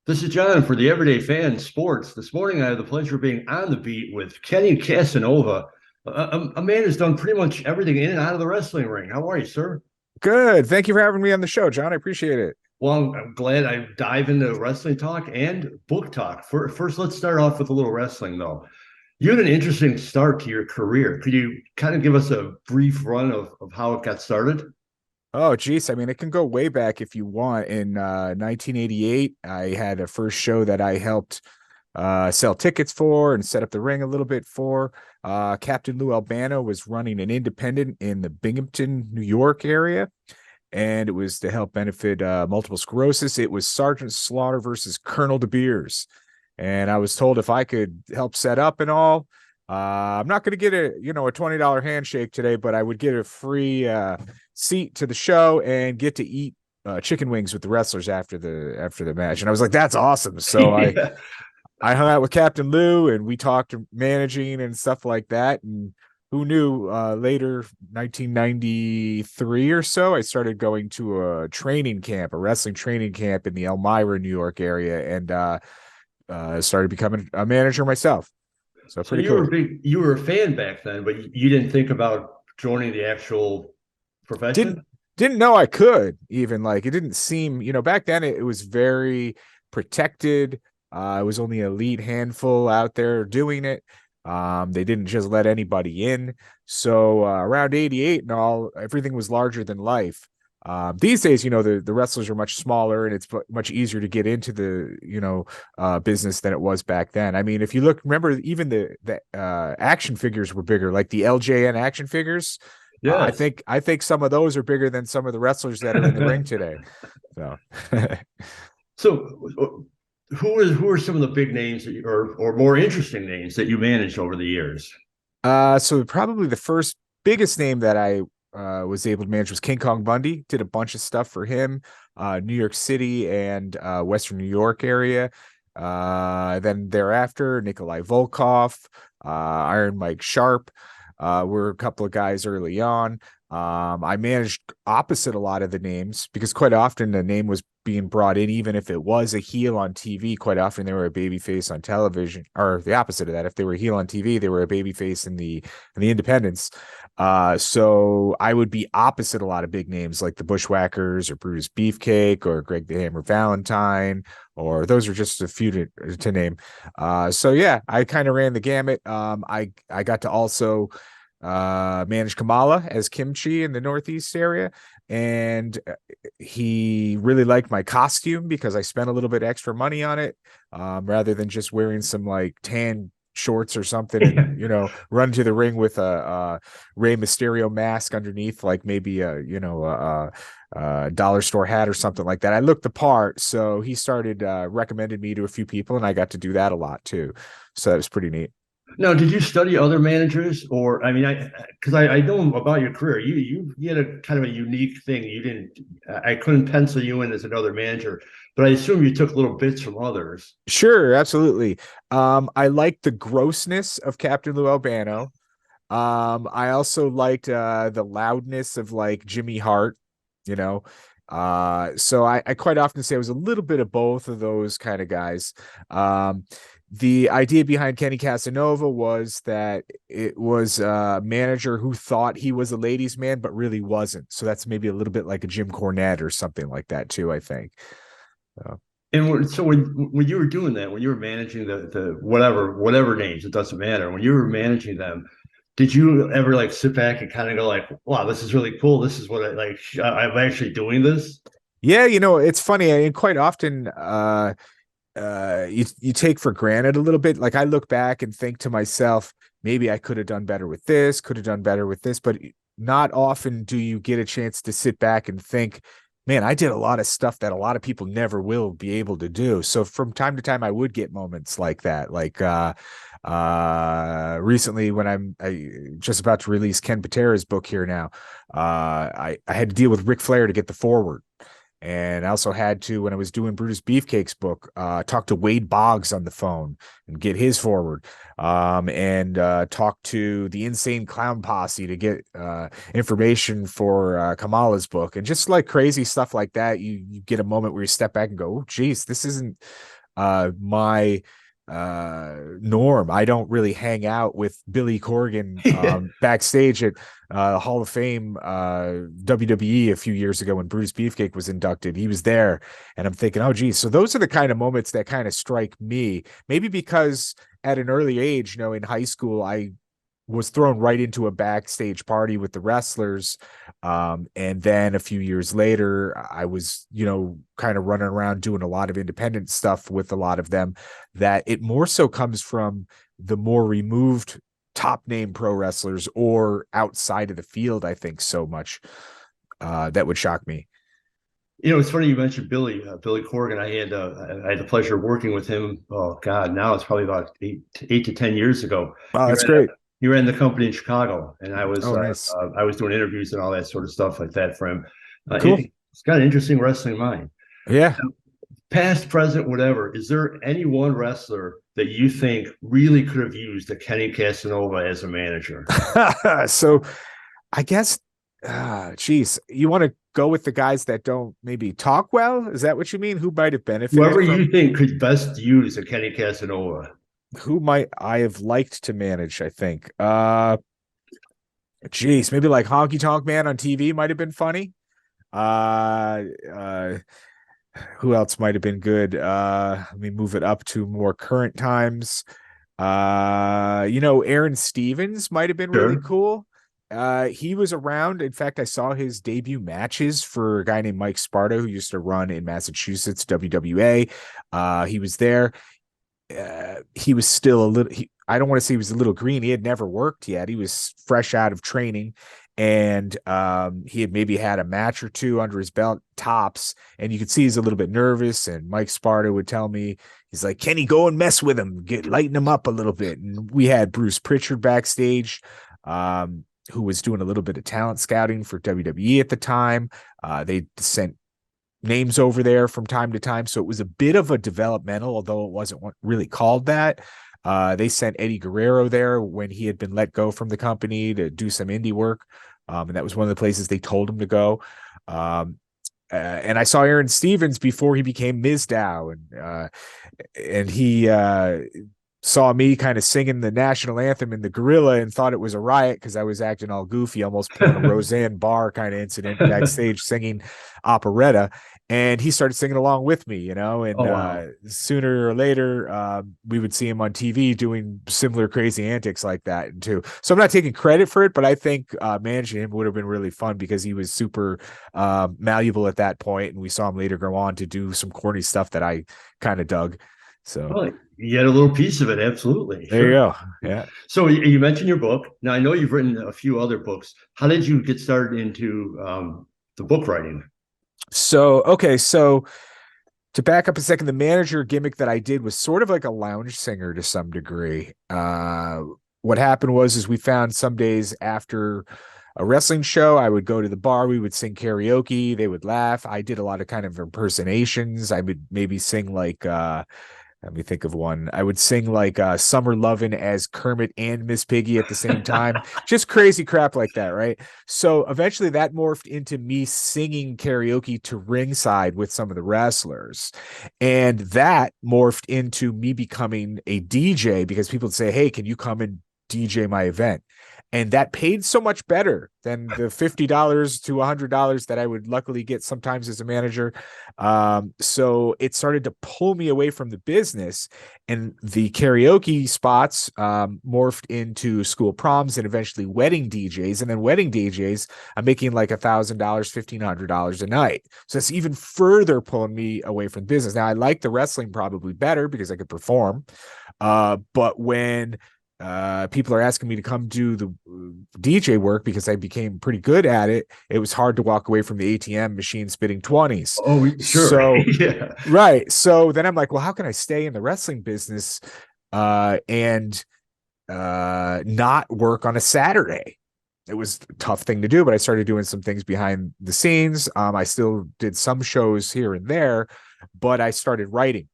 This is John for the Everyday Fan Sports. This morning, I have the pleasure of being on the beat with Kenny Casanova, a man who's done pretty much everything in and out of the wrestling ring. How are you, sir? Good. Thank you for having me on the show, John. I appreciate it. Well, I'm glad I dive into wrestling talk and book talk. First, let's start off with a little wrestling, though. You had an interesting start to your career. Could you kind of give us a brief run of how it got started? Oh, geez. I mean, it can go way back if you want. In 1988, I had a first show that I helped sell tickets for and set up the ring a little bit for. Captain Lou Albano was running an independent in the Binghamton, New York area, and it was to help benefit multiple sclerosis. It was Sergeant Slaughter versus Colonel De Beers. And I was told if I could help set up and all, I'm not going to get a $20 handshake today, but I would get a free seat to the show and get to eat chicken wings with the wrestlers after the match. And I was like, that's awesome. So I Yeah. I hung out with Captain Lou and we talked managing and stuff like that. And who knew, later 1993 or so, I started going to a training camp, a wrestling training camp in the Elmira, New York area, and started becoming a manager myself. So So pretty cool. you were a fan back then, but you didn't think about joining the actual Didn't profession? didn't know I could even, like, it didn't seem, back then it was very protected. It was only an elite handful out there doing it. They didn't just let anybody in. So around 88 and all, everything was larger than life. These days, the wrestlers are much smaller and it's much easier to get into the, business than it was back then. I mean, if you look, remember, even the action figures were bigger, like the LJN action figures. I Yes. think I think some of those are bigger than some of the wrestlers that are in the ring today. So, So, who are some of the big names that or more interesting names that you managed over the years? so probably the first biggest name that I was able to manage was King Kong Bundy. Did a bunch of stuff for him, New York City and Western New York area. Then thereafter, Nikolai Volkov, Iron Mike Sharp, were a couple of guys early on. I managed opposite a lot of the names because quite often the name was being brought in, even if it was a heel on TV. Quite often they were a baby face on television, or the opposite of that. If they were a heel on TV, they were a baby face in the independents. So I would be opposite a lot of big names like the Bushwhackers or Brutus Beefcake or Greg the Hammer Valentine, or those are just a few to name. So yeah, I kind of ran the gamut. I got to also manage Kamala as Kimchi in the Northeast area. And he really liked my costume because I spent a little bit extra money on it, rather than just wearing some like tan shorts or something and run to the ring with a Rey Mysterio mask underneath, like maybe a dollar store hat or something like that. I looked the part, so he started recommended me to a few people, and I got to do that a lot too. So that was pretty neat. Now, did you study other managers, or I mean, I know about your career. You had a kind of a unique thing. You didn't. I couldn't pencil you in as another manager, but I assume you took little bits from others. Sure, absolutely. I liked the grossness of Captain Lou Albano. I also liked the loudness of like Jimmy Hart, you know. So I quite often say I was a little bit of both of those kind of guys. The idea behind Kenny Casanova was that it was a manager who thought he was a ladies' man, but really wasn't. So that's maybe a little bit like a Jim Cornette or something like that too, I think. So. And so when you were doing that, when you were managing the whatever names, it doesn't matter. When you were managing them, did you ever like sit back and kind of go like, "Wow, this is really cool. This is what I like. I'm actually doing this." Yeah, it's funny, and quite often you take for granted a little bit. Like I look back and think to myself, maybe I could have done better with this, could have done better with this, but not often do you get a chance to sit back and think, man, I did a lot of stuff that a lot of people never will be able to do. So from time to time I would get moments like that. Like recently when I just about to release Ken Patera's book here now, I had to deal with Ric Flair to get the forward. And I also had to, when I was doing Brutus Beefcake's book, talk to Wade Boggs on the phone and get his forward, and talk to the Insane Clown Posse to get information for Kamala's book, and just like crazy stuff like that. You get a moment where you step back and go, "Oh, geez, this isn't my norm. I don't really hang out with Billy Corgan backstage at Hall of Fame WWE a few years ago when Brutus Beefcake was inducted. He was there, and I'm thinking, oh geez. So those are the kind of moments that kind of strike me. Maybe because at an early age, in high school, I was thrown right into a backstage party with the wrestlers. And then a few years later, I was, kind of running around doing a lot of independent stuff with a lot of them, that it more so comes from the more removed top name pro wrestlers or outside of the field, I think so much. That would shock me. It's funny you mentioned Billy Corgan. I had the pleasure of working with him. Oh God, now it's probably about 8 to 10 years ago. Wow, He that's ran, great. he ran the company in Chicago, and Oh, nice. I was doing interviews and all that sort of stuff like that for him. Cool. It's got an interesting wrestling mind. Yeah. Past, present, whatever. Is there any one wrestler that you think really could have used a Kenny Casanova as a manager? So I guess, geez, you want to go with the guys that don't maybe talk well? Is that what you mean? Who might have benefited Whoever from? you think could best use a Kenny Casanova. Who might I have liked to manage? I think. Geez, maybe like Honky Tonk Man on TV might have been funny. Uh, uh, who else might have been good? Let me move it up to more current times. Aaron Stevens might have been really Sure. cool. He was around. In fact, I saw his debut matches for a guy named Mike Sparta, who used to run in Massachusetts, WWA. He was there. He was still a little, I don't want to say he was a little green. He had never worked yet. He was fresh out of training, and he had maybe had a match or two under his belt tops, and you could see he's a little bit nervous. And Mike Sparta would tell me, he's like, Kenny, go and mess with him, lighten him up a little bit. And we had Bruce Pritchard backstage, who was doing a little bit of talent scouting for WWE at the time. They sent names over there from time to time. So it was a bit of a developmental, although it wasn't really called that. They sent Eddie Guerrero there when he had been let go from the company to do some indie work. And that was one of the places they told him to go. And I saw Aaron Stevens before he became Mizdow, and he saw me kind of singing the national anthem in the Gorilla and thought it was a riot because I was acting all goofy, almost pulling a Roseanne Barr kind of incident backstage singing operetta. And he started singing along with me, and Oh, wow. sooner or later, we would see him on TV doing similar crazy antics like that too. So I'm not taking credit for it, but I think managing him would have been really fun because he was super malleable at that point, and we saw him later go on to do some corny stuff that I kind of dug. So Well, you had a little piece of it, absolutely. there you go. Yeah. So you mentioned your book. Now I know you've written a few other books. How did you get started into the book writing? So to back up a second, the manager gimmick that I did was sort of like a lounge singer to some degree. What happened was we found some days after a wrestling show, I would go to the bar, we would sing karaoke, they would laugh. I did a lot of kind of impersonations. I would maybe sing like let me think of one. I would sing like Summer Lovin' as Kermit and Miss Piggy at the same time. Just crazy crap like that, right? So eventually that morphed into me singing karaoke to ringside with some of the wrestlers. And that morphed into me becoming a DJ because people would say, hey, can you come and DJ my event? And that paid so much better than the $50 to $100 that I would luckily get sometimes as a manager. So it started to pull me away from the business, and the karaoke spots morphed into school proms and eventually wedding DJs. And then wedding DJs, I'm making like $1,000, $1,500 a night. So it's even further pulling me away from business. Now I like the wrestling probably better because I could perform. But when people are asking me to come do the DJ work because I became pretty good at it, it was hard to walk away from the ATM machine spitting 20s. Oh, sure. So, Yeah. right. So then I'm like, well, how can I stay in the wrestling business and not work on a Saturday? It was a tough thing to do, but I started doing some things behind the scenes. I still did some shows here and there, but I started writing.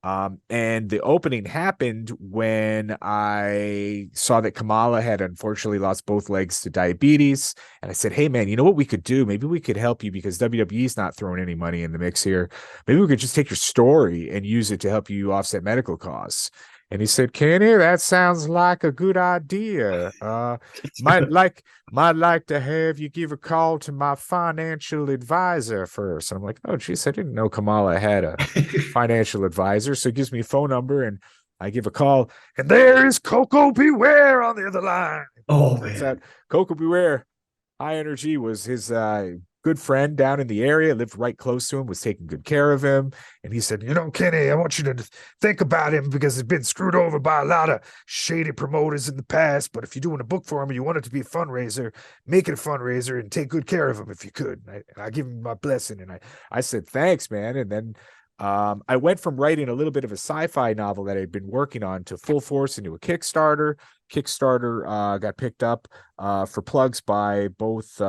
And the opening happened when I saw that Kamala had unfortunately lost both legs to diabetes. And I said, hey, man, you know what we could do? Maybe we could help you because WWE's not throwing any money in the mix here. Maybe we could just take your story and use it to help you offset medical costs. And he said, Kenny, that sounds like a good idea. Might like might like to have you give a call to my financial advisor first. And I'm like, oh, geez, I didn't know Kamala had a financial advisor. So he gives me a phone number and I give a call. And there is Coco Beware on the other line. Oh Turns man. out Coco Beware, High Energy, was his good friend down in the area, lived right close to him, was taking good care of him. And he said, Kenny, I want you to think about him because he's been screwed over by a lot of shady promoters in the past. But if you're doing a book for him and you want it to be a fundraiser, make it a fundraiser and take good care of him if you could. And I give him my blessing. And I said, thanks, man. And then I went from writing a little bit of a sci-fi novel that I'd been working on to full force into a Kickstarter. Kickstarter got picked up for plugs by both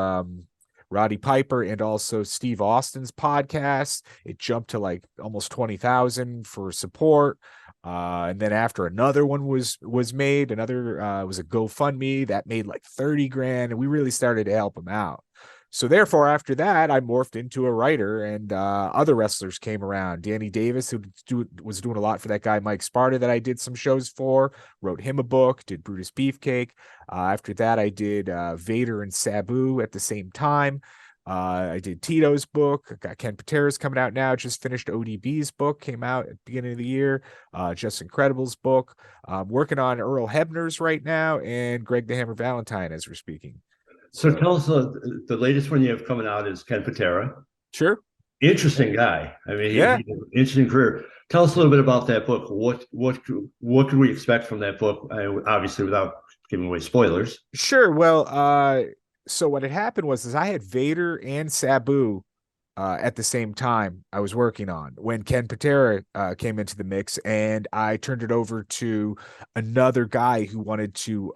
Roddy Piper and also Steve Austin's podcast. It jumped to like almost 20,000 for support. And then after another one was made, another was a GoFundMe that made like 30 grand, and we really started to help him out. So therefore, after that, I morphed into a writer, and other wrestlers came around. Danny Davis, who was doing a lot for that guy Mike Sparta that I did some shows for, wrote him a book, did Brutus Beefcake. After that, I did Vader and Sabu at the same time. I did Tito's book. I got Ken Patera's coming out now. Just finished ODB's book, came out at the beginning of the year. Just Incredible's book. Working on Earl Hebner's right now, and Greg the Hammer Valentine as we're speaking. So tell us the latest one you have coming out is Ken Patera. Sure. Interesting guy. I mean, Yeah. interesting career. Tell us a little bit about that book. What could we expect from that book? Obviously, without giving away spoilers. Sure. Well, so what had happened was I had Vader and Sabu at the same time I was working on when Ken Patera came into the mix, and I turned it over to another guy who wanted to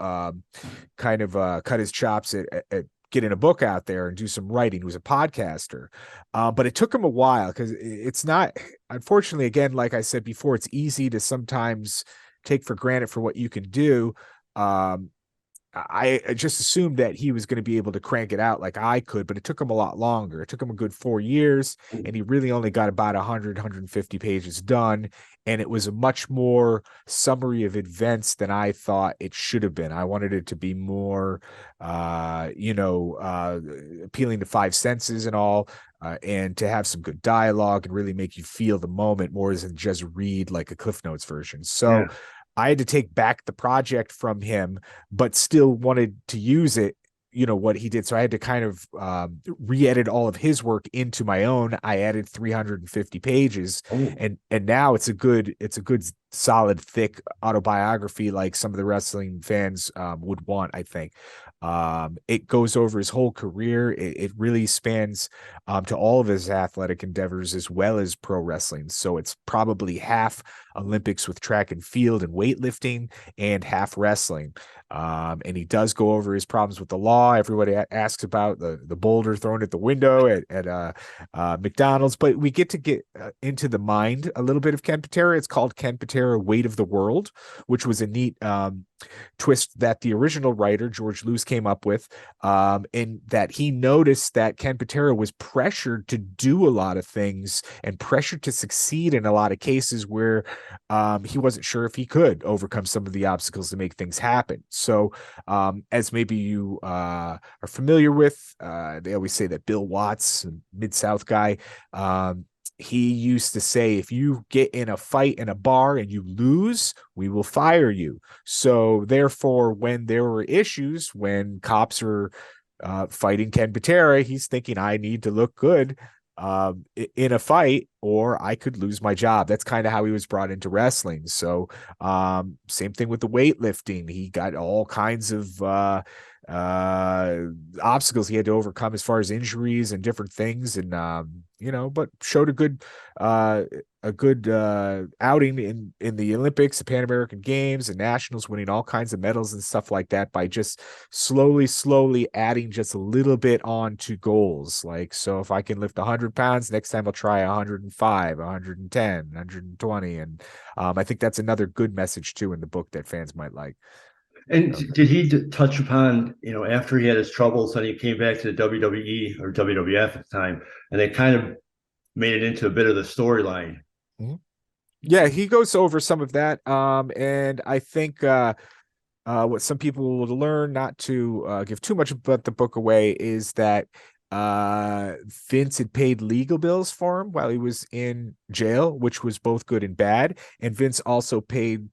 kind of cut his chops at getting a book out there and do some writing. He was a podcaster, but it took him a while because it's not, unfortunately, again, like I said before, it's easy to sometimes take for granted for what you can do. I just assumed that he was going to be able to crank it out like I could, but it took him a lot longer. It took him a good 4 years, and he really only got about 150 pages done. And it was a much more summary of events than I thought it should have been. I wanted it to be more, appealing to five senses and all, and to have some good dialogue and really make you feel the moment more than just read like a Cliff Notes version. So, Yeah. I had to take back the project from him, but still wanted to use it, what he did. So I had to kind of re-edit all of his work into my own. I added 350 pages, Oh, and now it's a good solid thick autobiography like some of the wrestling fans would want, I think. It goes over his whole career. It really spans to all of his athletic endeavors as well as pro wrestling. So it's probably half Olympics with track and field and weightlifting and half wrestling. And he does go over his problems with the law. Everybody asks about the boulder thrown at the window at McDonald's, but we get into the mind a little bit of Ken Patera. It's called Ken Patera Weight of the World, which was a neat twist that the original writer George Luce came up with, in that he noticed that Ken Patera was pressured to do a lot of things and pressured to succeed in a lot of cases where he wasn't sure if he could overcome some of the obstacles to make things happen. So, as maybe you are familiar with, they always say that Bill Watts, Mid-South guy, he used to say, if you get in a fight in a bar and you lose, we will fire you. So therefore, when there were issues, when cops are fighting Ken Patera, he's thinking, I need to look good in a fight or I could lose my job. That's kind of how he was brought into wrestling. So same thing with the weightlifting. He got all kinds of obstacles he had to overcome as far as injuries and different things, and but showed uh, a good outing in the Olympics, the Pan American Games, and nationals, winning all kinds of medals and stuff like that by just slowly adding just a little bit on to goals. Like, so if I can lift 100 pounds, next time I'll try 105, 110, 120. And I think that's another good message too in the book that fans might like. And So. did he touch upon, after he had his troubles and he came back to the WWE or WWF at the time, and they kind of made it into a bit of the storyline? Mhm. Yeah, he goes over some of that. And I think what some people will learn, not to give too much about the book away, is that Vince had paid legal bills for him while he was in jail, which was both good and bad. And Vince also paid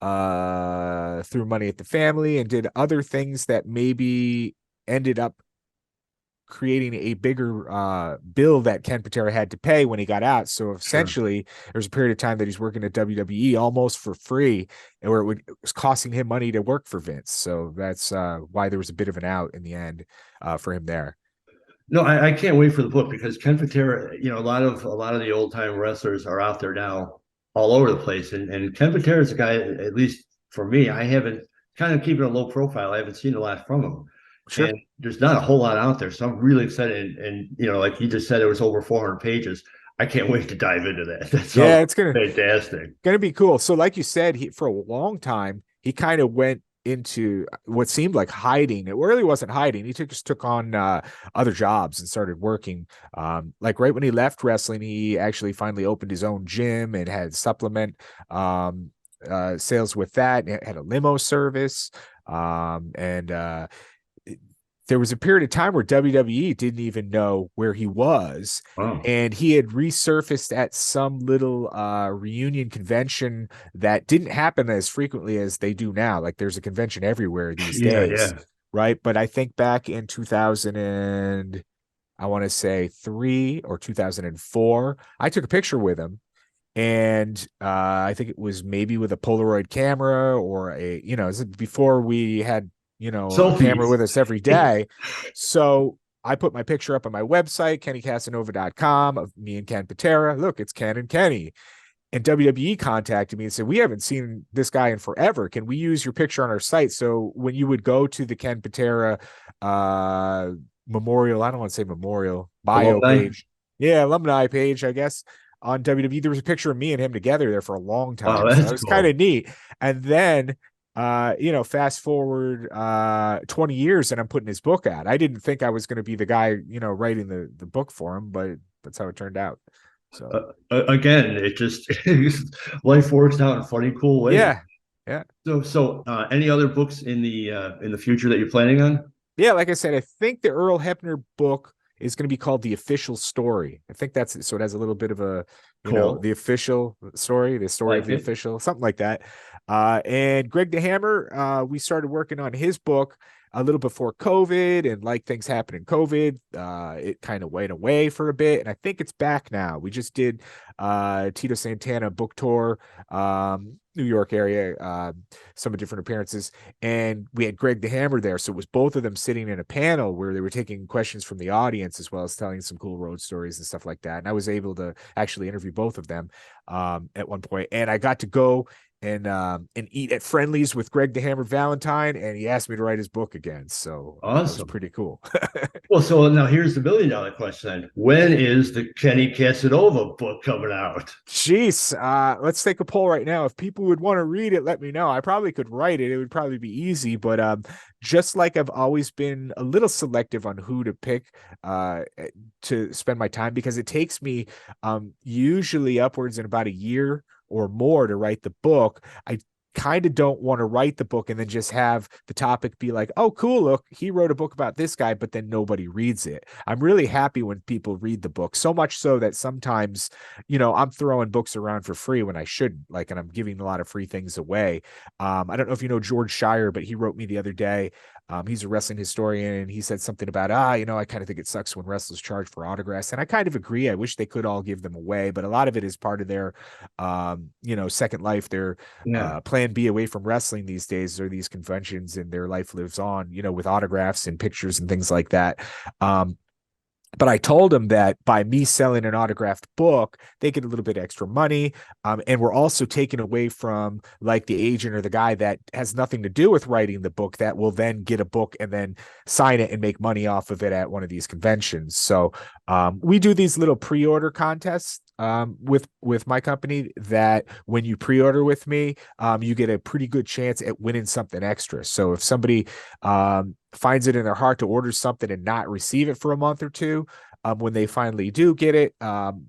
threw money at the family and did other things that maybe ended up creating a bigger bill that Ken Patera had to pay when he got out. So Sure. essentially, there's a period of time that he's working at WWE almost for free, where it was costing him money to work for Vince. So that's why there was a bit of an out in the end for him there. No, I can't wait for the book because Ken Patera, a lot of the old time wrestlers are out there now all over the place. And Ken Patera is a guy, at least for me, I haven't kind of keeping a low profile. I haven't seen a lot from him. Sure. And there's not a whole lot out there. So I'm really excited. And like you just said, it was over 400 pages. I can't wait to dive into that. That sounds Yeah, it's fantastic. gonna be cool. So, like you said, he for a long time he kind of went into what seemed like hiding. It really wasn't hiding. He just took on other jobs and started working. Like right when he left wrestling, he actually finally opened his own gym and had supplement sales with that. And had a limo service, and there was a period of time where WWE didn't even know where he was. Wow. And he had resurfaced at some little reunion convention that didn't happen as frequently as they do now. Like there's a convention everywhere these Yeah, days, yeah. right? But I think back in 2000 and I want to say 2004, I took a picture with him, and I think it was maybe with a Polaroid camera or before we had a camera Selfies. with us every day. So I put my picture up on my website, kennycasanova.com, of me and Ken Patera. Look, it's Ken and Kenny. And WWE contacted me and said, we haven't seen this guy in forever. Can we use your picture on our site? So when you would go to the Ken Patera memorial, I don't want to say memorial, bio Alumni. page. Yeah, alumni page, I guess, on WWE, there was a picture of me and him together there for a long Oh, time. So that that's was kind cool. of neat. And then fast forward 20 years and I'm putting his book out. I didn't think I was going to be the guy, writing the book for him, but that's how it turned out. So Again, it just life works out in funny, cool ways. yeah. Yeah. So, any other books in the future that you're planning on? Yeah, like I said, I think the Earl Hebner book is going to be called The Official Story. I think that's it. So it has a little bit of a, Cool. the official story, the story of Like the it. official, something like that. And Greg DeHammer, we started working on his book a little before COVID, and like things happened in COVID, it kind of went away for a bit. And I think it's back now. We just did Tito Santana book tour, New York area, some different appearances, and we had Greg DeHammer there. So it was both of them sitting in a panel where they were taking questions from the audience as well as telling some cool road stories and stuff like that. And I was able to actually interview both of them at one point, and I got to go and eat at Friendly's with Greg DeHammer Valentine, and he asked me to write his book again. So that was Awesome. pretty cool. Well, so now here's the $1 million question then. When is the Kenny Casanova book coming out? Jeez, let's take a poll right now. If people would want to read it, let me know. I probably could write it. It would probably be easy, but just like I've always been a little selective on who to pick to spend my time, because it takes me usually upwards in about a year or more to write the book. I kind of don't want to write the book and then just have the topic be like, oh, cool, look, he wrote a book about this guy, but then nobody reads it. I'm really happy when people read the book, so much so that sometimes, I'm throwing books around for free when I shouldn't, and I'm giving a lot of free things away. I don't know if you know George Shire, but he wrote me the other day He's a wrestling historian, and he said something about, I kind of think it sucks when wrestlers charge for autographs. And I kind of agree. I wish they could all give them away, but a lot of it is part of their, second life, their Yeah. plan B away from wrestling these days are these conventions, and their life lives on, with autographs and pictures and things like that. But I told him that by me selling an autographed book, they get a little bit extra money. And we're also taken away from like the agent or the guy that has nothing to do with writing the book that will then get a book and then sign it and make money off of it at one of these conventions. So we do these little pre-order contests with my company that when you pre-order with me, you get a pretty good chance at winning something extra. So if somebody finds it in their heart to order something and not receive it for a month or two, when they finally do get it,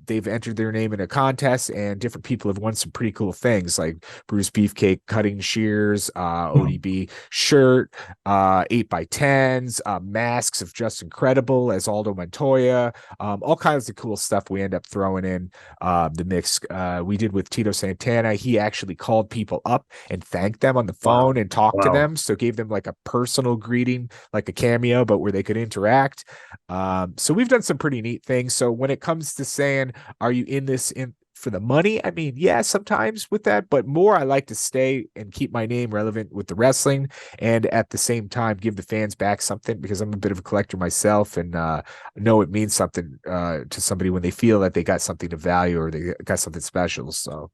they've entered their name in a contest, and different people have won some pretty cool things like Bruce Beefcake cutting shears, ODB shirt, 8x10s, masks of Just Incredible as Aldo Montoya, all kinds of cool stuff we end up throwing in the mix. We did with Tito Santana. He actually called people up and thanked them on the phone Wow. and talked to Wow. them. So gave them like a personal greeting, like a cameo, but where they could interact. So we've done some pretty neat things. So when it comes to saying, are you in this in for the money? I mean, yeah, sometimes with that, but more I like to stay and keep my name relevant with the wrestling, and at the same time give the fans back something, because I'm a bit of a collector myself, and know it means something to somebody when they feel that they got something of value or they got something special. So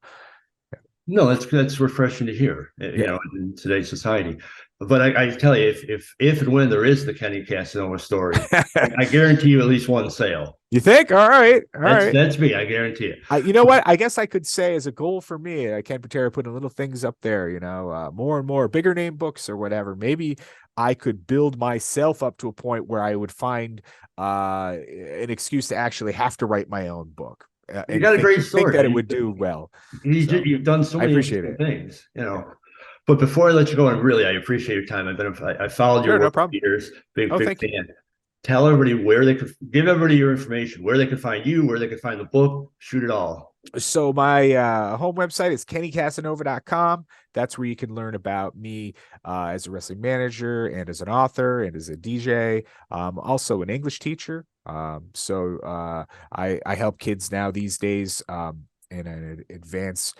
No, that's refreshing to hear, yeah. in today's society. But I tell you, if and when there is the Kenny Casanova story, I guarantee you at least one sale. You think? All right. All right. That's me. I guarantee it. You know what? I guess I could say as a goal for me, Ken Patera putting little things up there, more and more bigger name books or whatever. Maybe I could build myself up to a point where I would find an excuse to actually have to write my own book, You and got a great think story, that it man. would do well. You, So you've done so I many appreciate interesting it. things, Yeah. But before I let you go, and really, I appreciate your time. I followed your Sure. No work for problem. years. Oh, Big thank you. fan. Tell everybody where they could give everybody your information, where they could find you, where they could find the book. Shoot it all. So my home website is kennycasanova.com. That's where you can learn about me as a wrestling manager and as an author and as a DJ. Also an English teacher. I help kids now these days in an advanced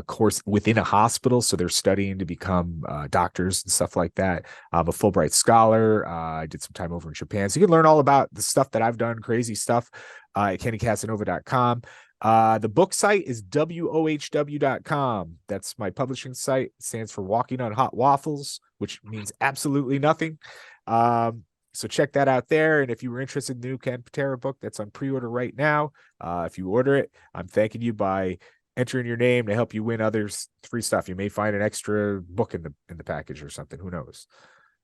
course within a hospital. So they're studying to become doctors and stuff like that. I'm a Fulbright scholar. I did some time over in Japan. So you can learn all about the stuff that I've done, crazy stuff at kennycasanova.com. The book site is wohw.com. That's my publishing site. It stands for Walking on Hot Waffles, which means absolutely nothing. So check that out there. And if you were interested in the new Ken Patera book, that's on pre-order right now. If you order it, I'm thanking you by entering your name to help you win others free stuff. You may find an extra book in the package or something. Who knows?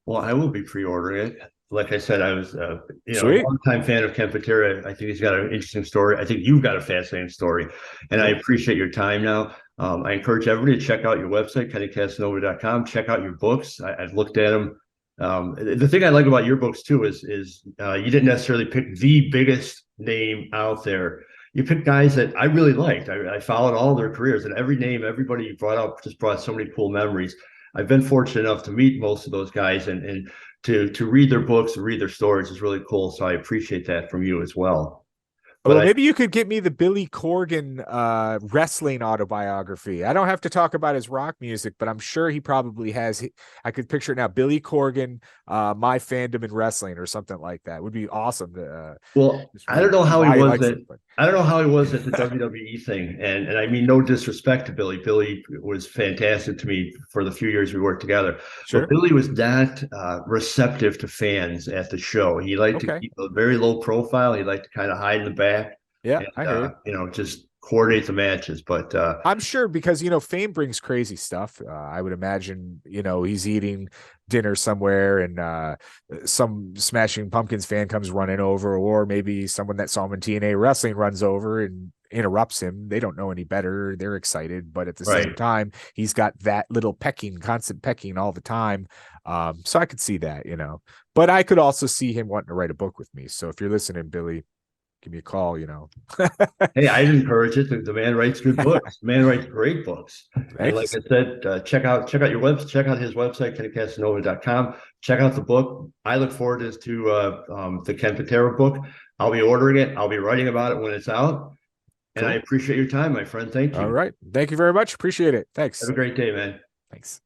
Well, I will be pre-ordering it. Like I said, I was, a Sweet. longtime fan of Ken Patera. I think he's got an interesting story. I think you've got a fascinating story, and I Cool. appreciate your time now. I encourage everybody to check out your website, kennycasanova.com. Check out your books. I've looked at them. The thing I like about your books too is you didn't necessarily pick the biggest name out there. You picked guys that I really liked. I followed all their careers, and every name, everybody you brought up just brought so many cool memories. I've been fortunate enough to meet most of those guys, and to read their books and read their stories is really cool. So I appreciate that from you as well. But Well, maybe you could get me the Billy Corgan wrestling autobiography. I don't have to talk about his rock music, but I'm sure he probably has. I could picture it now. Billy Corgan, my fandom in wrestling or something like that would be awesome to Well, just read why he likes something. I don't know how he was at the WWE thing, and I mean no disrespect to Billy. Billy was fantastic to me for the few years we worked together, but Sure. Billy was not receptive to fans at the show. He liked to Okay. keep a very low profile. He liked to kind of hide in the back Yeah, and I hear you. just coordinate the matches. But I'm sure because fame brings crazy stuff. I would imagine he's eating dinner somewhere and some Smashing Pumpkins fan comes running over, or maybe someone that saw him in TNA wrestling runs over and interrupts him. They don't know any better. They're excited, but at the same right. time, he's got that little constant pecking all the time. So I could see that, but I could also see him wanting to write a book with me. So if you're listening, Billy, give me a call, you know. Hey, I'd encourage it. The man writes good books. The man writes great books. And Thank you. like I said, check out your website, check out his website, kennycasanova.com. Check out the book. I look forward to the Ken Patera book. I'll be ordering it. I'll be writing about it when it's out. And I Cool. appreciate your time, my friend. Thank All you. right. Thank you very much. Appreciate it. Have Thanks. a great day, man. Thanks.